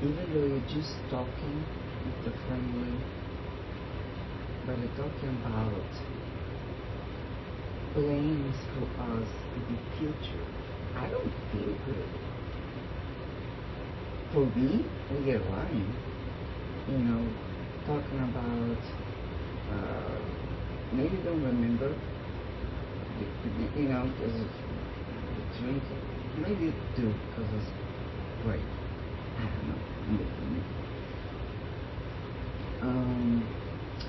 even though you're just talking with the family, but you're talking about plans for us in the future, I don't feel good. For me, we are lying, talking about, maybe don't remember, because it's drinking. Maybe you do, because it's great. I don't know, maybe for me.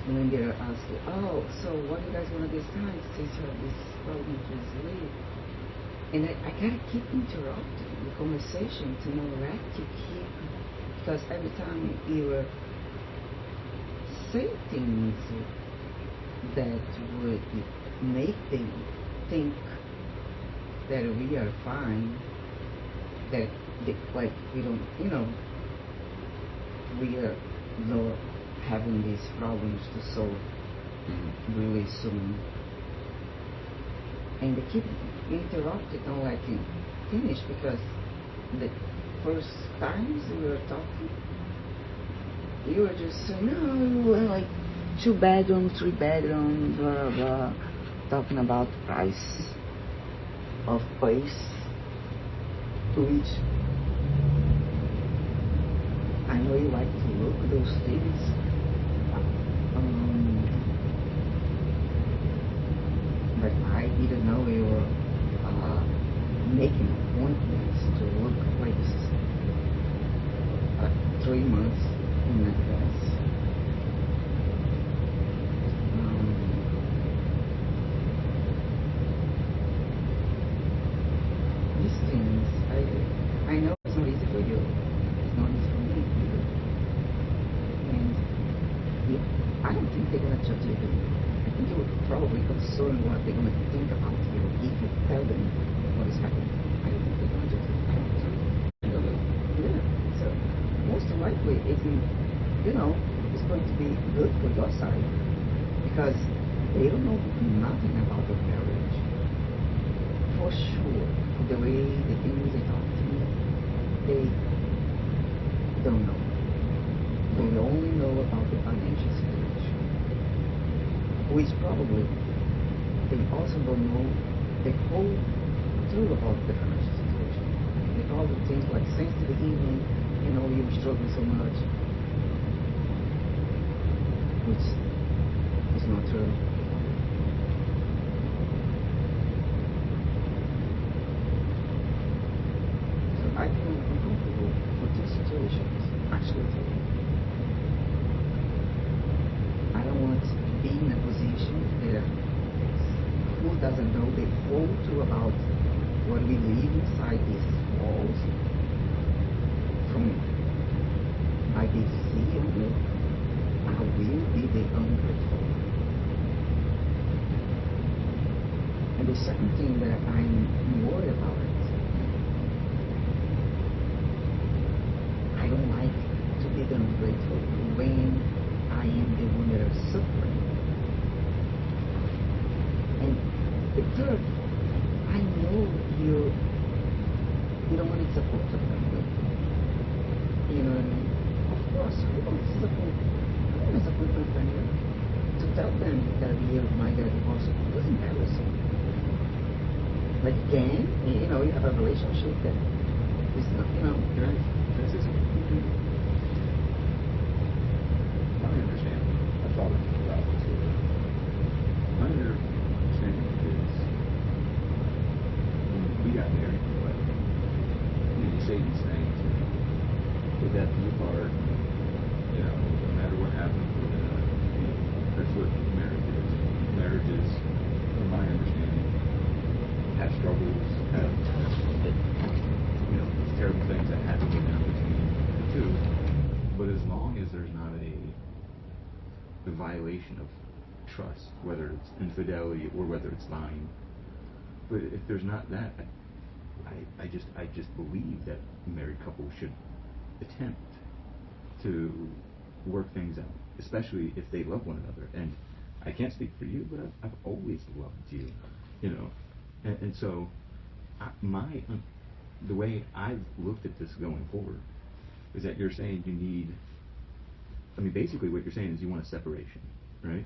When they're asking, oh, so what do you guys want to decide since you have this problem to sleep? And I gotta keep interrupting the conversation to know where to keep, because every time you say things that would make them think that we are fine, that like we don't, we are not having these problems to solve really soon. And they keep interrupting, don't let him finish, because the first times we were talking, you were just saying, no, like 2 bedrooms, 3 bedrooms, blah, blah, talking about price of place, which I know you like to look at those things. But I didn't know you were making appointments to look places 3 months in advance. These things, I know it's not easy for you. It's not easy for me either. And I don't think they're going to judge you. I think you're probably concerned what they're going to think about you if you tell them what is happening. I don't think they're going to judge you. I don't think. Yeah. So most likely it's going to be good for your side, because they don't know nothing about the marriage. For sure, the way the things they talk to me, they don't know. They only know about the financial situation, which probably they also don't know the whole truth about the financial situation. They probably think like since the beginning, you're struggling so much, which is not true. So I feel uncomfortable with these situations, actually. I don't want to be in a position that who doesn't know the whole truth about what we live inside these walls from by the sea only. I will be the ungrateful. And the second thing that I'm worried about it, I don't like to be the ungrateful when I am the one that is suffering. And the third, I know you don't want to support the family. You know what I mean? Of course, you don't support. You don't support my family. To tell them that you might get a divorce is embarrassing. But then, you have a relationship that is not, Right. That's just my understanding. I thought about this a little. My understanding is when we got married, but you say these things, put that to your heart, no matter what happens, we're gonna, that's what marriage is. Marriage is, from my understanding, have struggles, have, terrible things that have to go down between the two, but as long as there's not a violation of trust, whether it's infidelity or whether it's lying, but if there's not that, I just believe that married couples should attempt to work things out, especially if they love one another. And I can't speak for you, but I've always loved you, and so the way I've looked at this going forward is that you're saying you need. I mean, basically, what you're saying is you want a separation, right?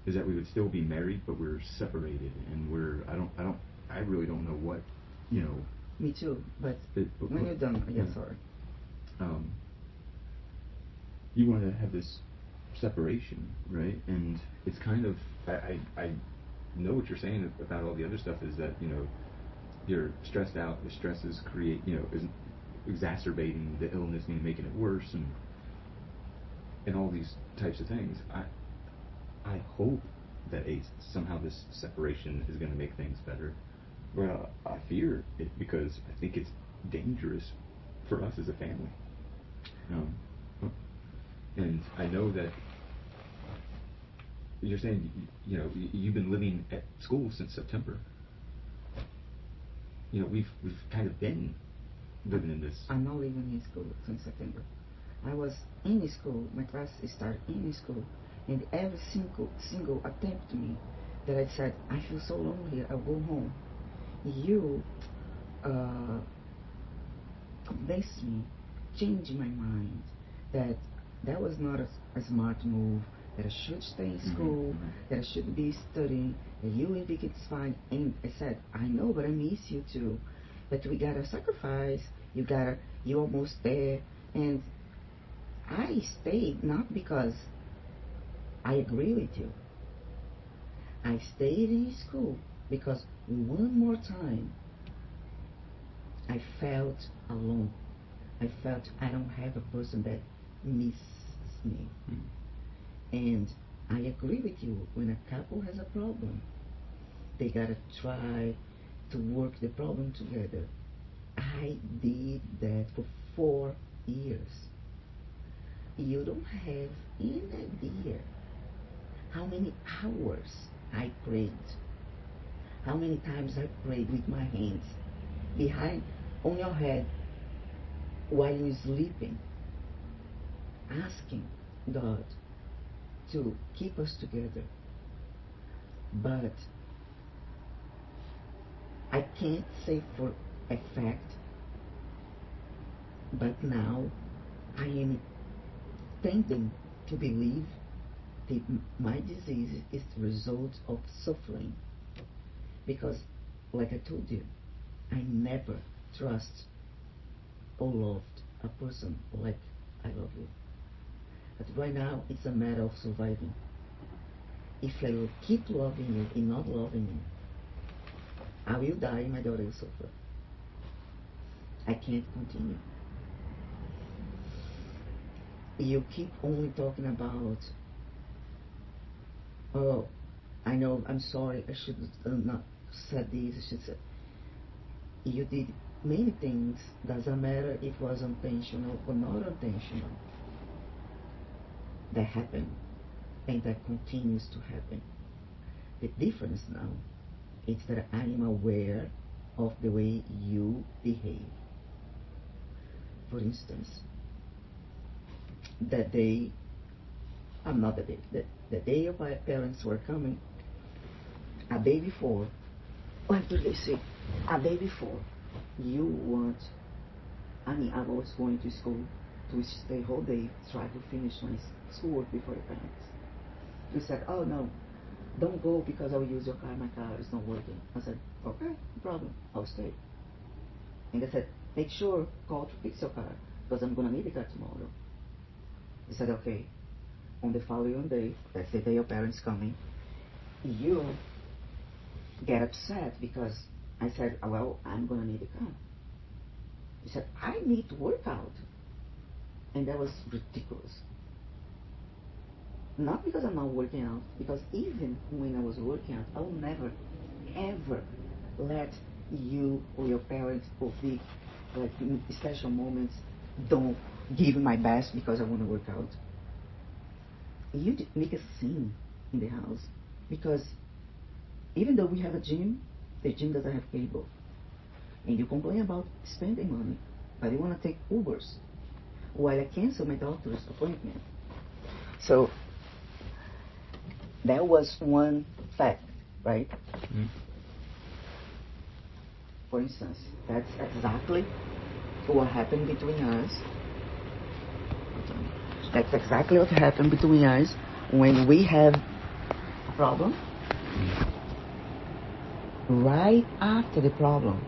Is that we would still be married, but we're separated, and I really don't know what, you know. Me too, but when you're done, sorry. You want to have this separation, right? And it's kind of, I know what you're saying about all the other stuff is that, you know, you're stressed out, the stresses create, you know, is exacerbating the illness, meaning making it worse, and all these types of things. I hope that somehow this separation is going to make things better. But I fear it because I think it's dangerous for us as a family. And I know that you're saying, you know, you've been living at school since September. You know, we've kind of been living in this. I'm not living in school since September. I was in school. My class started in school, and every single attempt to me that I said, I feel so lonely here, I'll go home. You convinced me, changed my mind that was not a smart move, that I should stay in school, that I should be studying, that you will think it's fine. And I said, I know, but I miss you too. But we gotta sacrifice, you're almost there. And I stayed not because I agree with you. I stayed in school because one more time I felt alone. I felt I don't have a person that misses me. And I agree with you, when a couple has a problem, they gotta try to work the problem together. I did that for 4 years. You don't have any idea how many hours I prayed, how many times I prayed with my hands behind on your head while you're sleeping, asking God to keep us together. But I can't say for a fact, but now I am tending to believe that my disease is the result of suffering. Because, like I told you, I never trust or loved a person like I love you. But right now, it's a matter of surviving. If I will keep loving you and not loving you, I will die and my daughter will suffer. I can't continue. You keep only talking about, oh, I know, I'm sorry, I should not said this, I should say. You did many things, doesn't matter if it was intentional or not intentional, that happened, and that continues to happen. The difference now is that I am aware of the way you behave. For instance, that day, the day of my parents were coming, a day before, what do they say? A day before, I was going to school to stay whole day, try to finish my schoolwork before your parents. You said, oh no, don't go because I'll use your car, my car is not working. I said, okay, no problem, I'll stay. And they said, make sure, call to fix your car, because I'm going to need the car tomorrow. He said, okay. On the following day, that's the day your parents coming, you get upset because I said, well, I'm going to need the car. He said, I need to work out. And that was ridiculous. Not because I'm not working out, because even when I was working out, I will never, ever let you or your parents or the like special moments don't give my best because I want to work out. You make a scene in the house because even though we have a gym, the gym doesn't have cable. And you complain about spending money, but you want to take Ubers while I cancel my doctor's appointment. So that was one fact, right? Mm-hmm. For instance, that's exactly what happened between us. happened. That's exactly what happened between us when we have a problem. Right after the problem,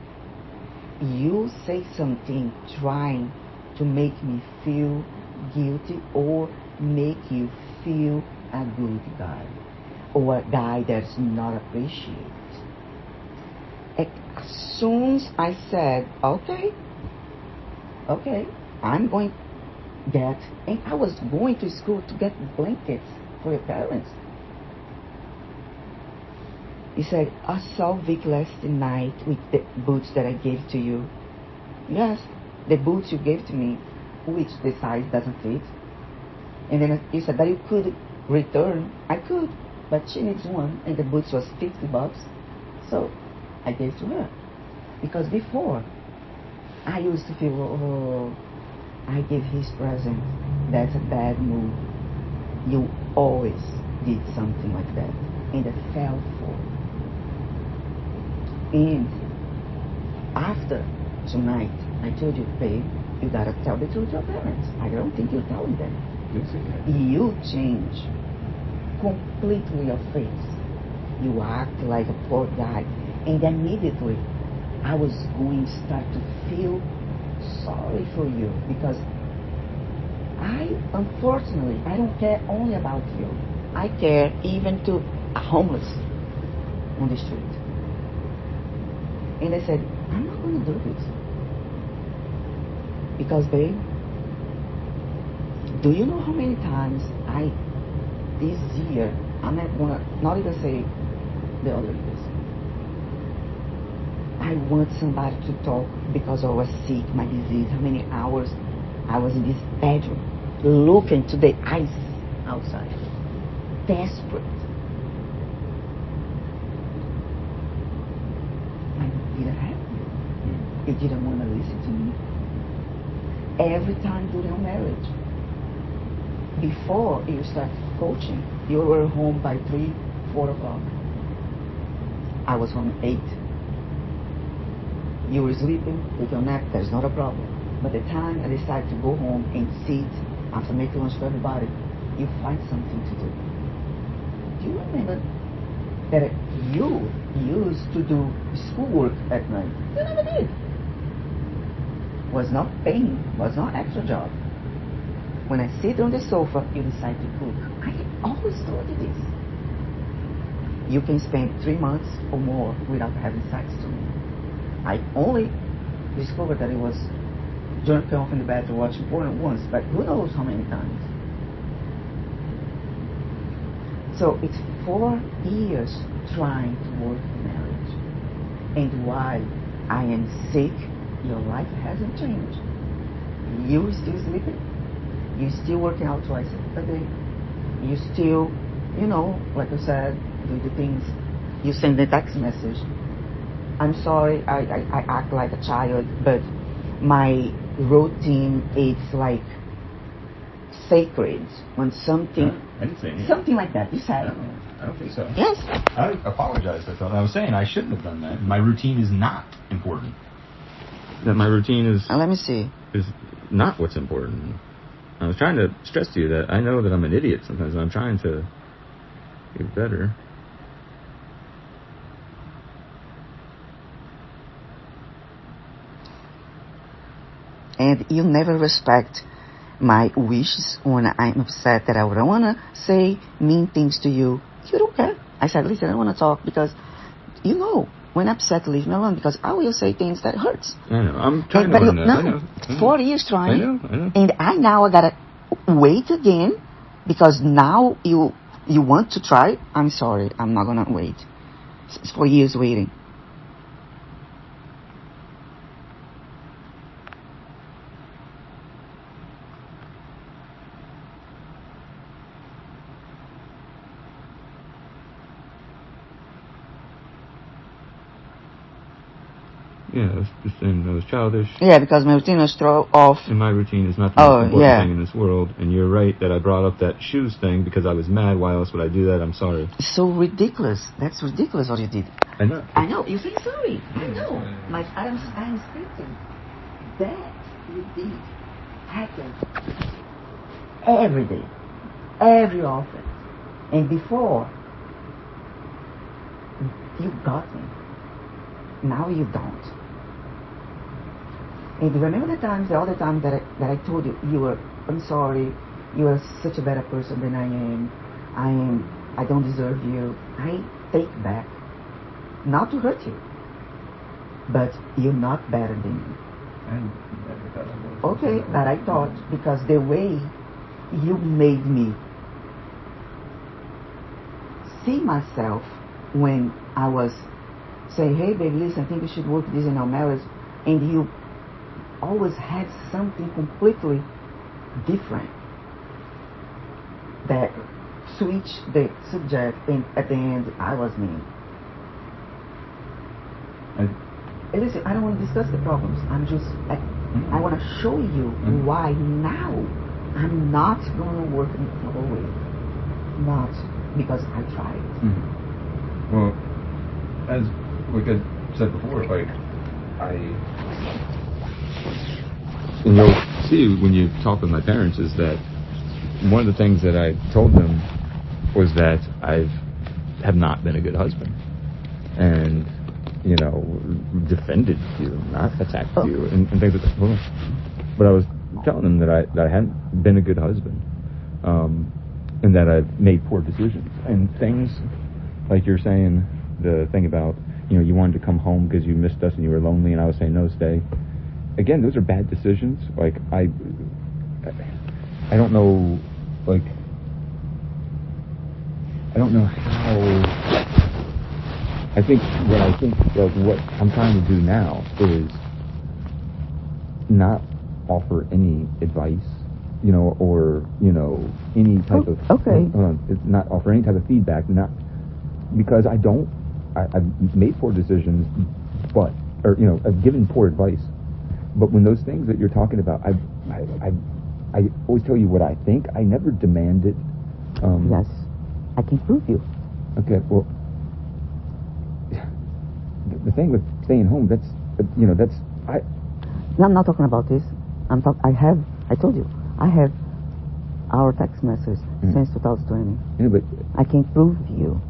you say something trying to make me feel guilty or make you feel a good guy or a guy that's not appreciated. As soon as I said, okay, I'm going to get, and I was going to school to get blankets for your parents. He said, I saw Vic last night with the boots that I gave to you. Yes, the boots you gave to me, which the size doesn't fit. And then he said that you could return. I could, but she needs one, and the boots was $50. So I gave to her. Because before, I used to feel, oh, I gave his present. That's a bad move. You always did something like that. And I fell for it. And after tonight, I told you, babe, you gotta tell the truth to your parents. I don't think you're telling them. You change completely your face. You act like a poor guy. And immediately, I was going to start to feel sorry for you because unfortunately, I don't care only about you. I care even to a homeless on the street. And I said, I'm not going to do this. Because, babe, do you know how many times this year, I'm not going to, not even say the other years, I want somebody to talk because I was sick, my disease, how many hours I was in this bedroom, looking to the ice outside, desperate. I didn't have you. You didn't want to listen to me. Every time during our marriage, before you start coaching, you were home by 3, 4 o'clock. I was home at 8. You were sleeping, take your nap, there's not a problem. But the time I decide to go home and sit after making lunch for everybody, you find something to do. Do you remember that you used to do schoolwork at night? You never did. Was not paying, was not extra job. When I sit on the sofa, you decide to cook. I always told you this. You can spend 3 months or more without having sex to me. I only discovered that it was jerking off in the bed to watching porn once, but who knows how many times. So it's 4 years trying to work in marriage. And while I am sick, your life hasn't changed. You still sleeping. You still working out twice a day. You still, like I said, do the things. You send the text message. I'm sorry, I act like a child, but my routine is like sacred. When something, I didn't say anything. Something like that. You said. I don't think so. Yes. I apologized. I was saying I shouldn't have done that. My routine is not important. That my routine is. Let me see. Is not what's important. I was trying to stress to you that I know that I'm an idiot sometimes, and I'm trying to get better. And you never respect my wishes when I'm upset that I don't want to say mean things to you. You don't care. I said, listen, I don't want to talk because, when I'm upset, leave me alone because I will say things that hurts. I know. I'm trying to learn that. I know. 4 years trying. I know. And I gotta wait again because now you want to try. I'm sorry. I'm not going to wait. It's 4 years waiting. Yeah, I was just saying I was childish. Yeah, because my routine was thrown off. And my routine is not the most important thing in this world. And you're right that I brought up that shoes thing because I was mad. Why else would I do that? I'm sorry. It's so ridiculous. That's ridiculous what you did. I know. I know. You say sorry. I know. I'm speaking. That you did happened every day, every often. And before, you got me. Now you don't. And remember the other times that I told you, I'm sorry, you are such a better person than I am. I don't deserve you. I take back. Not to hurt you, but you're not better than me. Okay, but I thought, because the way you made me see myself when I was saying, hey baby, listen, I think we should work this in our marriage, and you always had something completely different that switched the subject, and at the end I was mean. Hey, listen, I don't want to discuss the problems. I want to show you why now I'm not going to work in the way. Not because I tried. Well, as like I said before, like and you'll see when you talk with my parents is that one of the things that I told them was that I have not been a good husband, and defended you, not attacked you, and things like that. But I was telling them that I hadn't been a good husband, and that I've made poor decisions, and things like you're saying, the thing about you wanted to come home because you missed us and you were lonely, and I was saying no, stay. Again, those are bad decisions. Like I don't know, like I don't know how. I think what I'm trying to do now is not offer any advice, or any type of not offer any type of feedback, not because I've made poor decisions, I've given poor advice. But when those things that you're talking about, I always tell you what I think. I never demand it. Yes, I can prove you. Okay, well, the thing with staying home, No, I'm not talking about this. I told you, I have our text messages since 2020. Yeah, but I can prove you.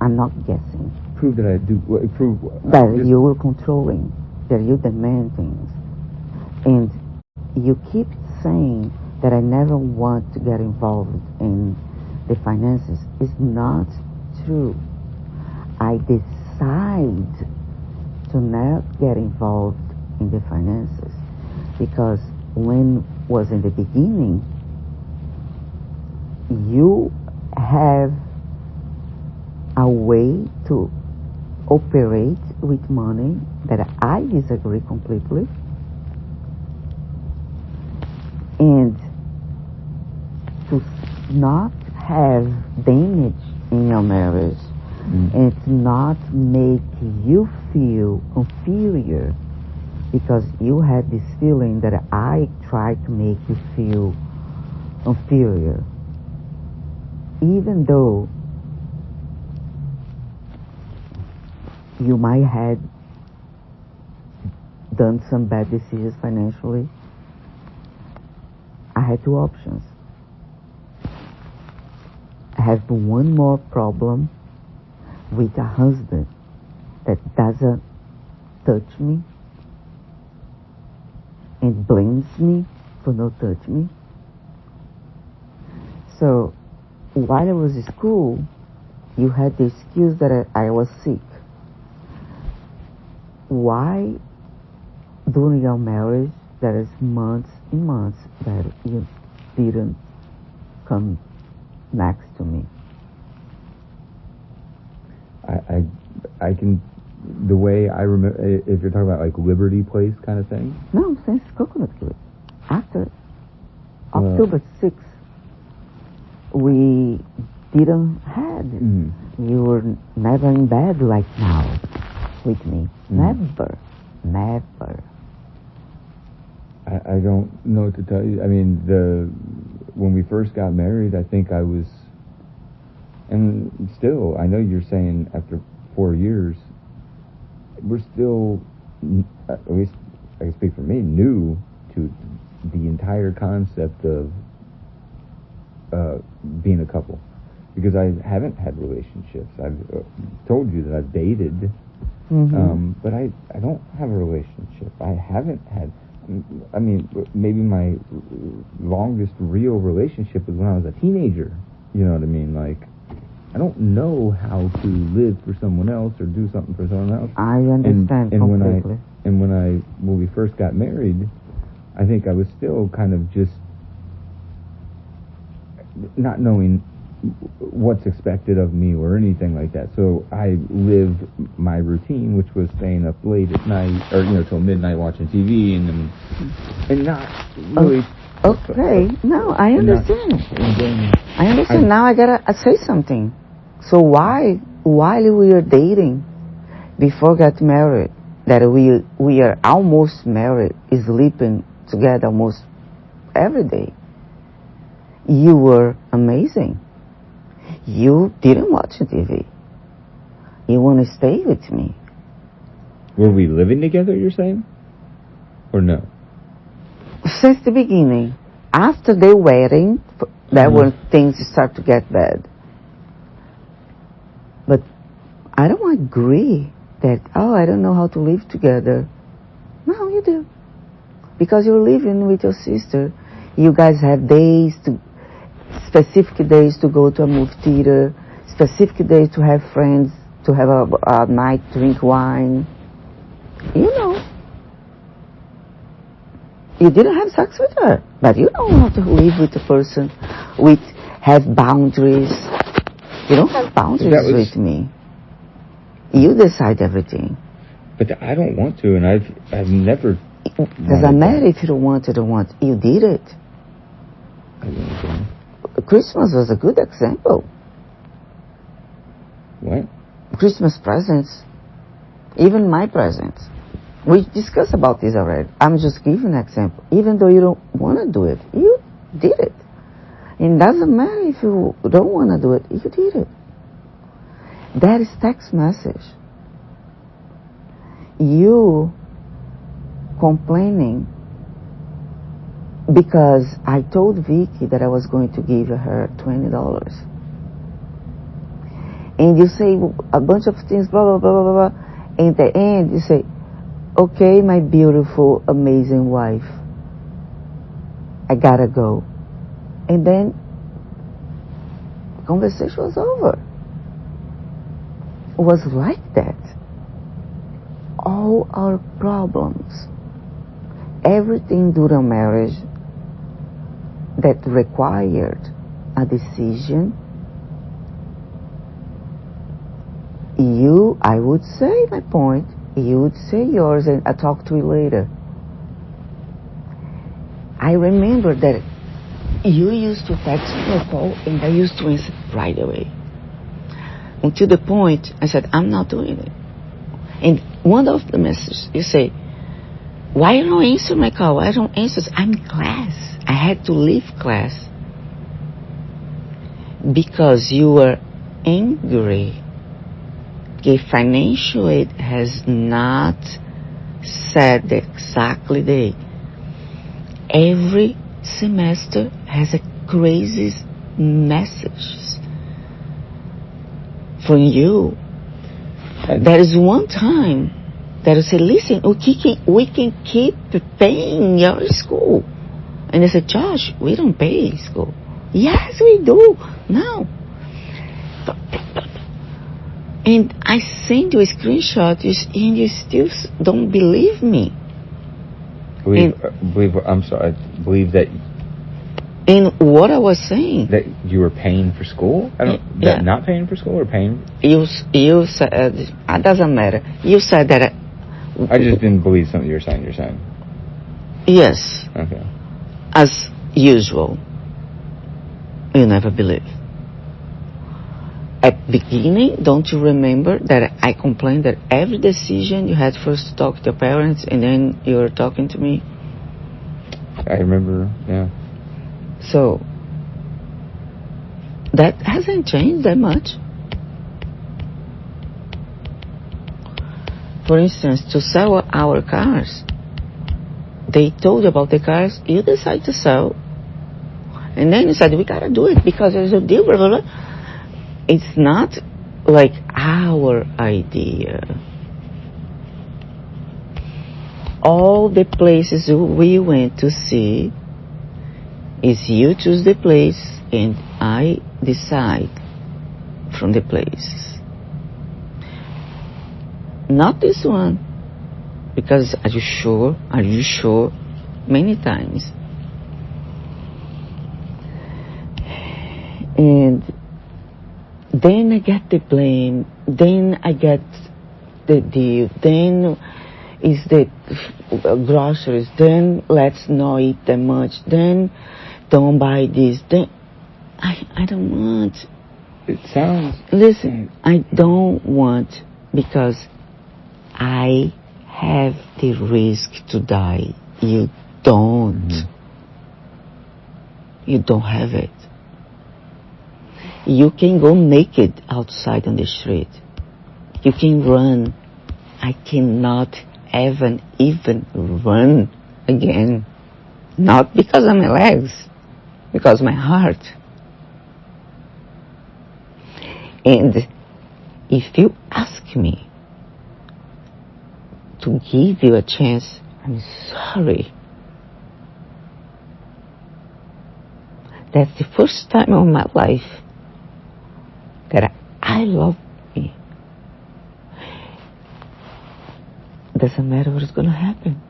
I'm not guessing. Prove that I do. Prove that you were controlling, that you demand things. And you keep saying that I never want to get involved in the finances. It's not true. I decide to not get involved in the finances because when was in the beginning, you have a way to operate with money that I disagree completely. And to not have damage in your marriage and to not make you feel inferior because you had this feeling that I tried to make you feel inferior. Even though you might have done some bad decisions financially, I had two options. I have one more problem with a husband that doesn't touch me and blames me for not touching me. So while I was in school, you had the excuse that I was sick. Why, during your marriage, there is months and months that you didn't come next to me? I can, the way I remember, if you're talking about like Liberty Place kind of thing? No, since Coconut Grove. After October 6th, we didn't have it. You were never in bed like now with me. Never. I don't know what to tell you. I mean, when we first got married, I think I was, and still, I know you're saying after 4 years, we're still, at least I can speak for me, new to the entire concept of being a couple, because I haven't had relationships. I've told you that I've dated, but I don't have a relationship. I haven't had. I mean, maybe my longest real relationship was when I was a teenager. You know what I mean? Like, I don't know how to live for someone else or do something for someone else. I understand and completely. When we first got married, I think I was still kind of just not knowing what's expected of me or anything like that. So I lived my routine, which was staying up late at night, or till midnight watching TV, and not really. Okay, no, I understand. I understand. I- Now I gotta say something. So while we were dating, before got married, that we are almost married, sleeping together almost every day, you were amazing. You didn't watch TV. You want to stay with me. Were we living together, you're saying? Or no? Since the beginning. After the wedding, that when things start to get bad. But I don't agree that, I don't know how to live together. No, you do. Because you're living with your sister. You guys have specific days to go to a movie theater, specific days to have friends, to have a night, drink wine. You didn't have sex with her, but you know how to live with a person, have boundaries. You don't have boundaries with me. You decide everything. But I don't want to, and I've never. Doesn't matter if you don't want or don't want. You did it. I don't. Christmas was a good example. What? Christmas presents, even my presents. We discussed about this already. I'm just giving an example. Even though you don't want to do it, you did it. It doesn't matter if you don't want to do it, you did it. That is text message. You complaining because I told Vicky that I was going to give her $20. And you say a bunch of things, blah, blah, blah, blah, blah. And at the end, you say, okay, my beautiful, amazing wife, I gotta go. And then the conversation was over. It was like that. All our problems, everything during marriage that required a decision, I would say my point, you would say yours, and I'll talk to you later. I remember that you used to text me or call, and I used to answer right away. Until the point, I said, I'm not doing it. And one of the messages, you say, why you don't answer my call? I don't answer. I'm in class. I had to leave class. Because you were angry. The financial aid has not said exactly the every semester has a crazy messages from you. There is one time that you say, listen, we can keep paying your school. And I said, Josh, we don't pay school. Yes, we do. No. And I send you a screenshot, and you still don't believe me. Believe that. In what I was saying. That you were paying for school? That not paying for school or paying? You said, it doesn't matter. You said that. I just didn't believe something you're saying. Yes. Okay. As usual. You never believe. At the beginning, don't you remember that I complained that every decision you had first to talk to your parents and then you were talking to me? I remember, yeah. So, that hasn't changed that much. For instance, to sell our cars, they told you about the cars, you decide to sell. And then he said, we got to do it because there's a deal, blah, blah, blah. It's not like our idea. All the places we went to see is you choose the place and I decide from the place. Not this one. Because are you sure? Are you sure? Many times. And then I get the blame. Then I get the deal. Then is the groceries. Then let's not eat that much. Then don't buy this. Then I don't want. It sounds... Listen, I don't want because I have the risk to die. You don't. Mm-hmm. You don't have it. You can go naked outside on the street. You can run. I cannot even run again. Not because of my legs, because of my heart. And if you ask me to give you a chance, I'm sorry. That's the first time in my life that I love me. Doesn't matter what's going to happen.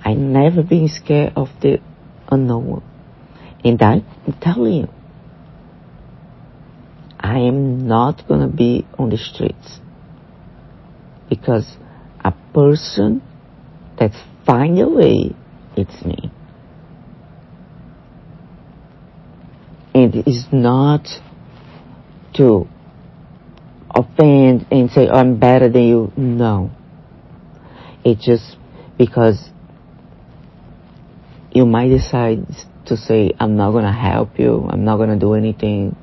I never been scared of the unknown. And I'm telling you, I am not going to be on the streets. Because a person that's find a way, it's me. And it's not to offend and say, oh, I'm better than you. No. It's just because you might decide to say, I'm not going to help you. I'm not going to do anything.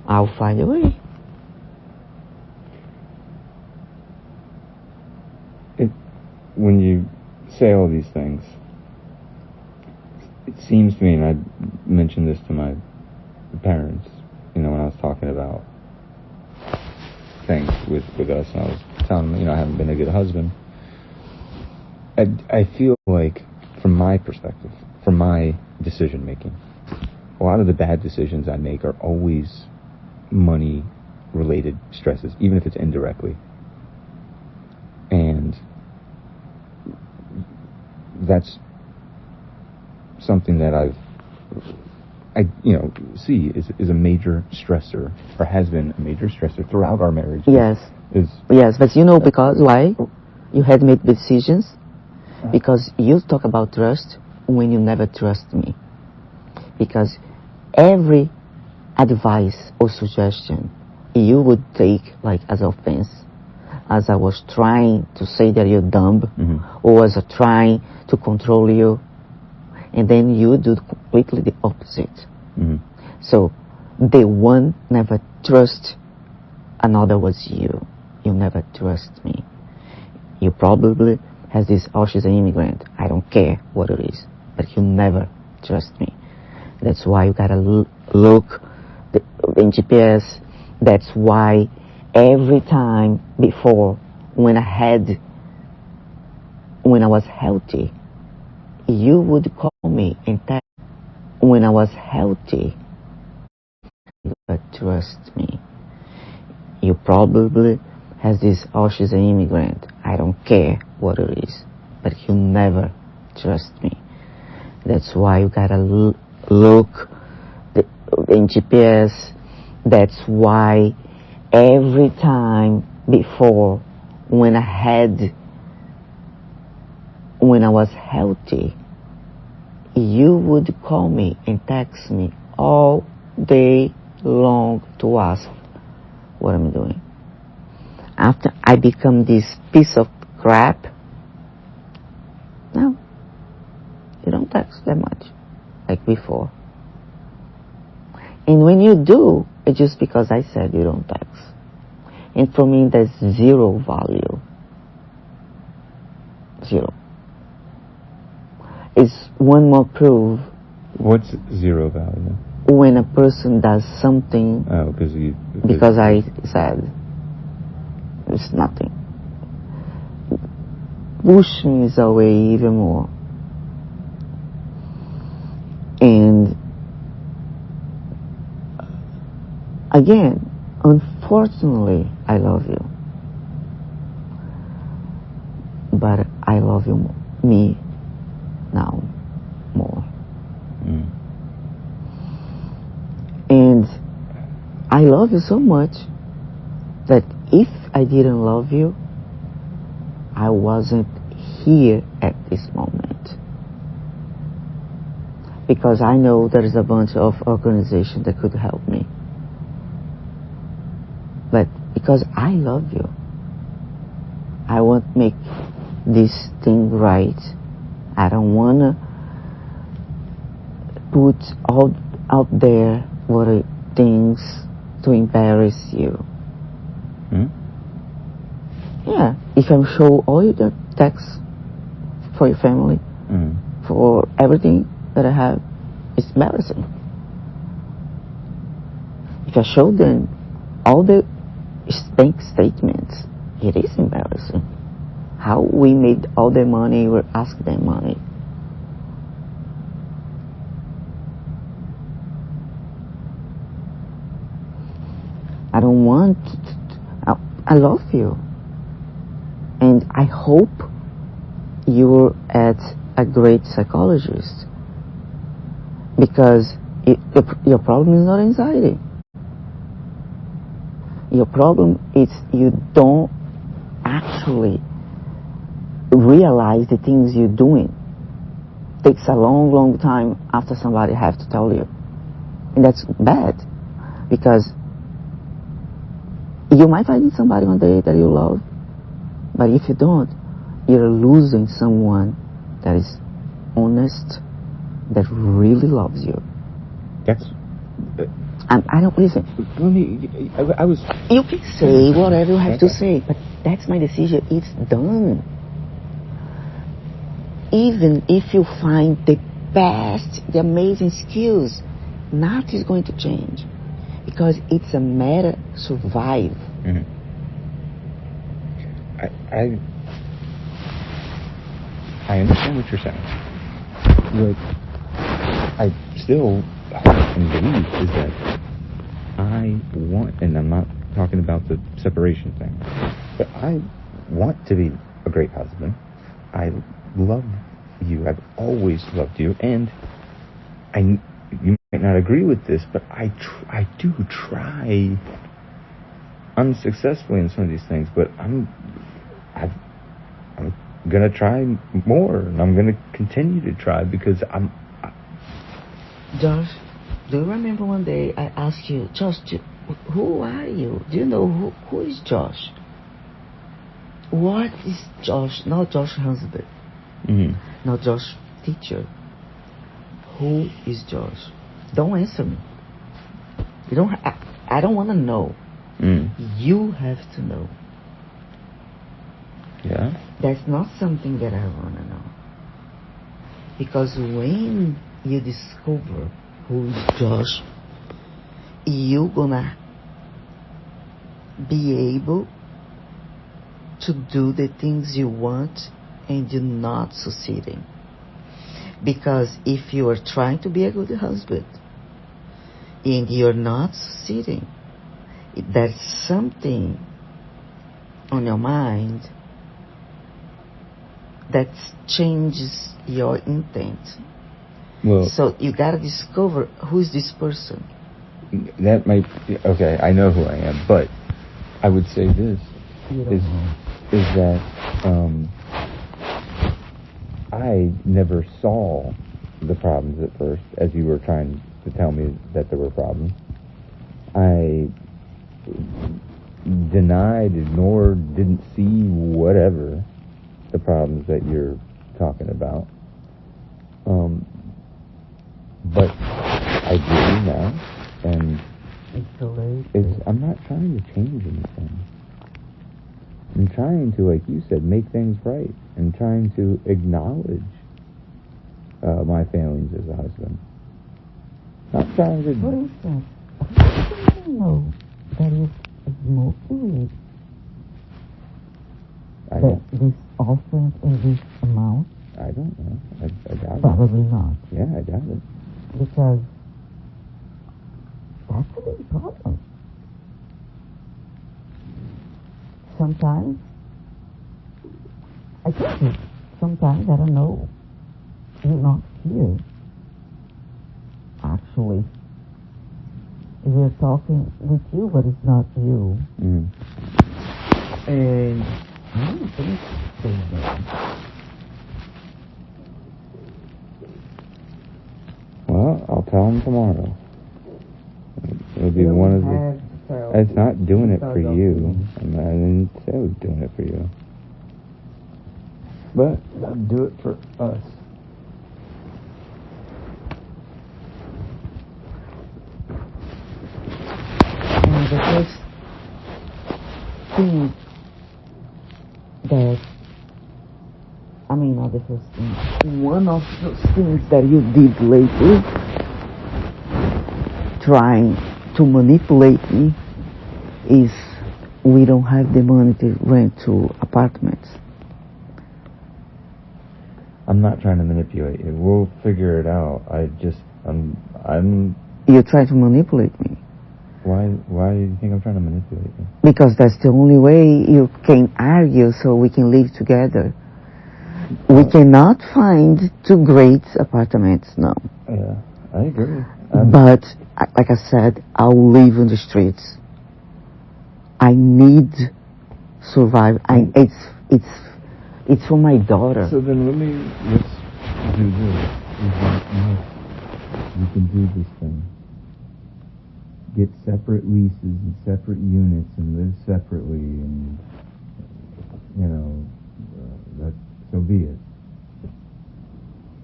I'll find a way. When you say all these things, it seems to me, and I mentioned this to my parents, when I was talking about things with us, and I was telling them, I haven't been a good husband. I feel like, from my perspective, from my decision making, a lot of the bad decisions I make are always money related stresses, even if it's indirectly. And that's something that I see is a major stressor, or has been a major stressor throughout our marriage. Yes. Yes, but because why? You had made decisions because you talk about trust when you never trust me. Because every advice or suggestion you would take like as offense, as I was trying to say that you're dumb, mm-hmm. or as I trying to control you, and then you do completely the opposite. Mm-hmm. So the one never trust another was you. You never trust me. You probably has this, oh, she's an immigrant. I don't care what it is, but you never trust me. That's why you gotta look in GPS. That's why every time before, when I was healthy, you would call me and text. When I was healthy, you would trust me. You probably has this, oh, she's an immigrant. I don't care what it is, but you never trust me. That's why you gotta look in GPS. That's why every time before, when I was healthy, you would call me and text me all day long to ask what I'm doing. After I become this piece of crap, no, you don't text that much like before. And when you do, it's just because I said you don't text. And for me, there's zero value. Zero. is one more proof What's zero value? when a person does something Oh, because I said it's nothing. Push me away even more. And again, unfortunately, I love you. But I love you me now more. And I love you so much that if I didn't love you, I wasn't here at this moment. Because I know there is a bunch of organizations that could help me. But because I love you, I want to make this thing right. I don't want to put all out there what are things to embarrass you. Yeah, if I show all your texts for your family, for everything that I have, it's embarrassing. If I show them all the bank statements, it is embarrassing. How we made all the money, we asked them money. I don't want I love you. And I hope you're at a great psychologist. Because your problem is not anxiety. Your problem is you don't actually realize the things you're doing. It takes a long, long time after somebody has to tell you. And that's bad. Because you might find somebody one day that you love, but if you don't, you're losing someone that is honest, that really loves you. That's... I don't listen. I was... You can say whatever you have to say, but that's my decision. It's done. Even if you find the best, the amazing skills, nothing is going to change. Because it's a matter to survive. I understand what you're saying. What I still hope and believe is that I want, and I'm not talking about the separation thing, but I want to be a great husband. I love you. I've always loved you, and you might not agree with this, but I do try unsuccessfully in some of these things, but I'm gonna try more, and I'm gonna continue to try because Josh, do you remember one day I asked you, Josh, who are you? Do you know who is Josh? What is Josh? Not Josh husband. Not Josh teacher. Who is Josh? Don't answer me. You don't. I don't want to know. You have to know. Yeah. That's not something that I want to know. Because when you discover who is Josh, you're gonna be able to do the things you want and you're not succeeding. Because if you are trying to be a good husband and you're not succeeding, there's something on your mind that changes your intent. Well, so you gotta discover who is this person. That might be, okay, I know who I am, but I would say this is that I never saw the problems at first, as you were trying to tell me that there were problems. I denied, ignored, didn't see whatever the problems that you're talking about. But I do now, and I'm not trying to change anything. I'm trying to, like you said, make things right. I'm trying to acknowledge my feelings as a husband. Not trying to. For instance, how do you know that is smoking this offering in this amount? I don't know. I doubt Probably not. it. Yeah, I doubt it. Because that's a big problem. Sometimes, I think it. Sometimes, I don't know, you're not here. Actually, we're talking with you, but it's not you. Mm. And I don't think so. Well, I'll tell him tomorrow. It'll be one of the... It's not doing it for you. I didn't say I was doing it for you. But I'll do it for us. And the first thing that, not the first thing, one of those things that you did lately, trying to manipulate me, is we don't have the money to rent 2 apartments. I'm not trying to manipulate you. We'll figure it out. I'm... You're trying to manipulate me. Why do you think I'm trying to manipulate you? Because that's the only way you can argue so we can live together. We cannot find 2 great apartments now. Yeah, I agree. But, like I said, I'll live on the streets. I need survive. It's for my daughter. So then let's do this. We can do this thing. Get separate leases and separate units and live separately, and so be it.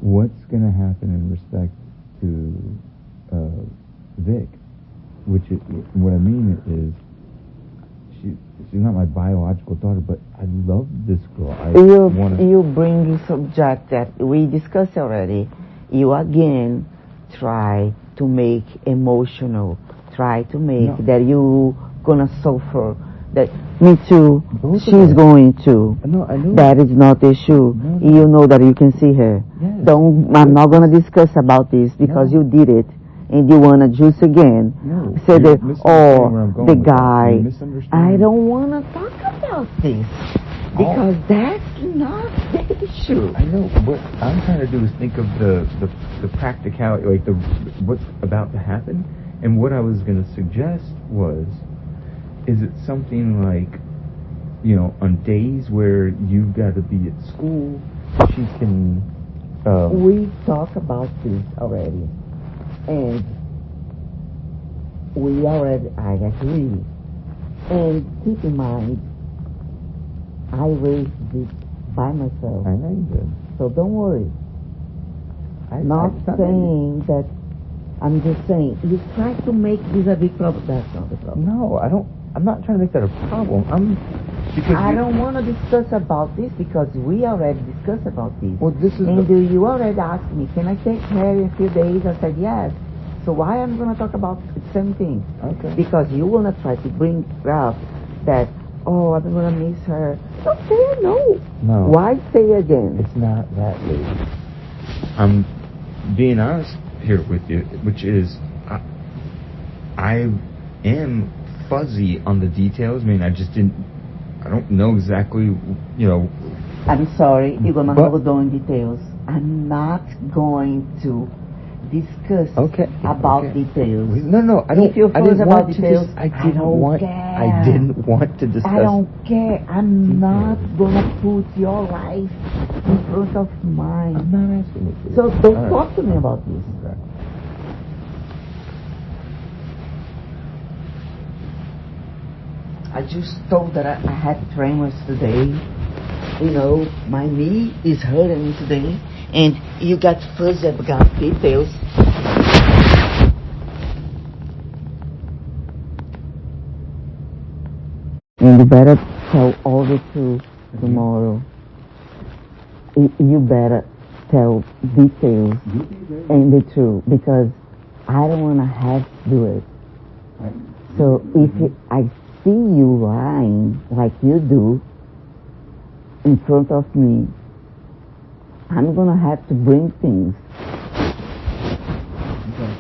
What's going to happen in respect to Vic? What I mean is, she's not my biological daughter, but I love this girl. You bring a subject that we discussed already. You again try to make emotional. Try to make that you gonna suffer. That me too. She's going to. No, I know. That is not the issue. No. You know that you can see her. Yes. I'm not gonna discuss about this because you did it. And you want to juice again. No. Say that, the guy. I don't want to talk about this. Because that's not the issue. I know. What I'm trying to do is think of the practicality, like what's about to happen. And what I was going to suggest was, is it something like, on days where you've got to be at school, she can... we talked about this already. And I agree. And keep in mind, I raised this by myself. I know you did. So don't worry. I'm not saying that, I'm just saying, you try to make this a big problem. That's not the problem. No, I'm not trying to make that a problem. I don't want to discuss about this because we already discussed about this. Well, you already asked me, can I take her in a few days? I said yes. So why I'm going to talk about the same thing? Okay. Because you want to try to bring up that, I'm going to miss her. Don't say no. No. Why say again? It's not that late. I'm being honest here with you, which is, I am fuzzy on the details. I don't know exactly, I'm sorry, you're going to hold on details. I'm not going to discuss about details. No, I don't. If you're fuzzy about details, I didn't want to discuss. I don't care. I'm not going to put your life in front of mine. I'm not asking you to. So don't talk to me about this. Okay. I just thought that I had tremors today. My knee is hurting me today. And you got fuzzy about details. And you better tell all the truth tomorrow. You better tell details You do that. and the truth because I don't want to have to do it. So if I see you lying like you do in front of me, I'm going to have to bring things. Okay.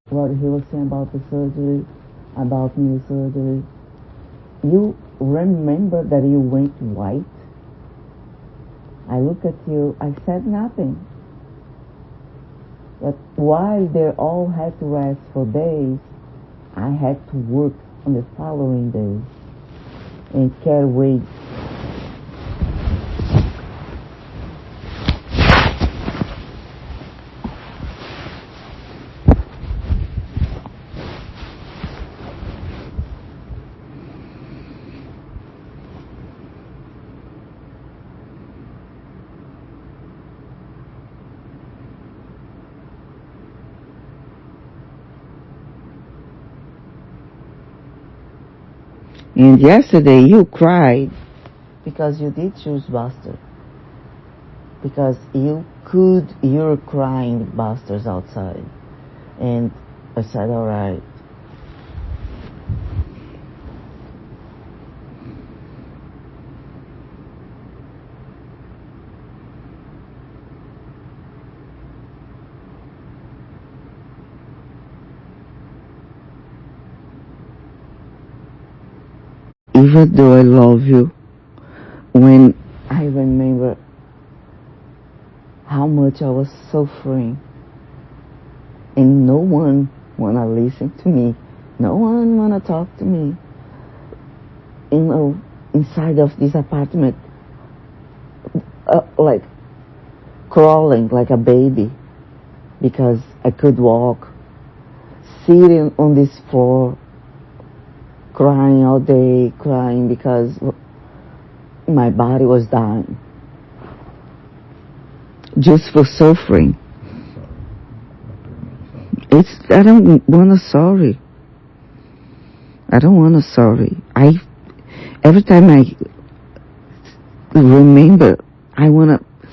What he was saying about the surgery, about new surgery. You remember that you went white? I look at you, I said nothing. But while they all had to rest for days, I had to work on the following days and carry weight. And yesterday you cried because you did choose Buster. Because you could hear crying Busters outside. And I said, all right. Even though I love you, when I remember how much I was suffering and no one wanna listen to me, no one wanna talk to me, inside of this apartment, like crawling like a baby because I could walk, sitting on this floor, crying all day, crying because my body was dying. Just for suffering. I don't want a sorry. I don't want a sorry. Every time I remember, I want to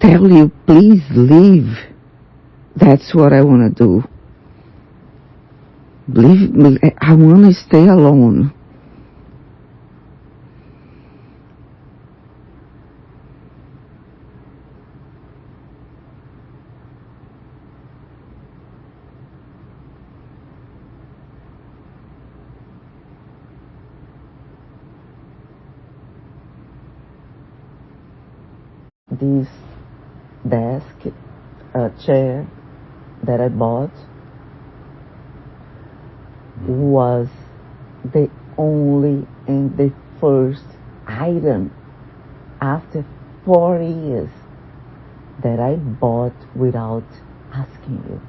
tell you, please leave. That's what I want to do. Leave me. I want to stay alone. This desk, chair that I bought was the only and the first item after 4 years that I bought without asking you.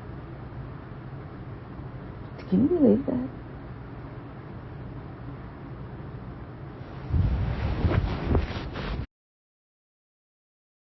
Can you believe that?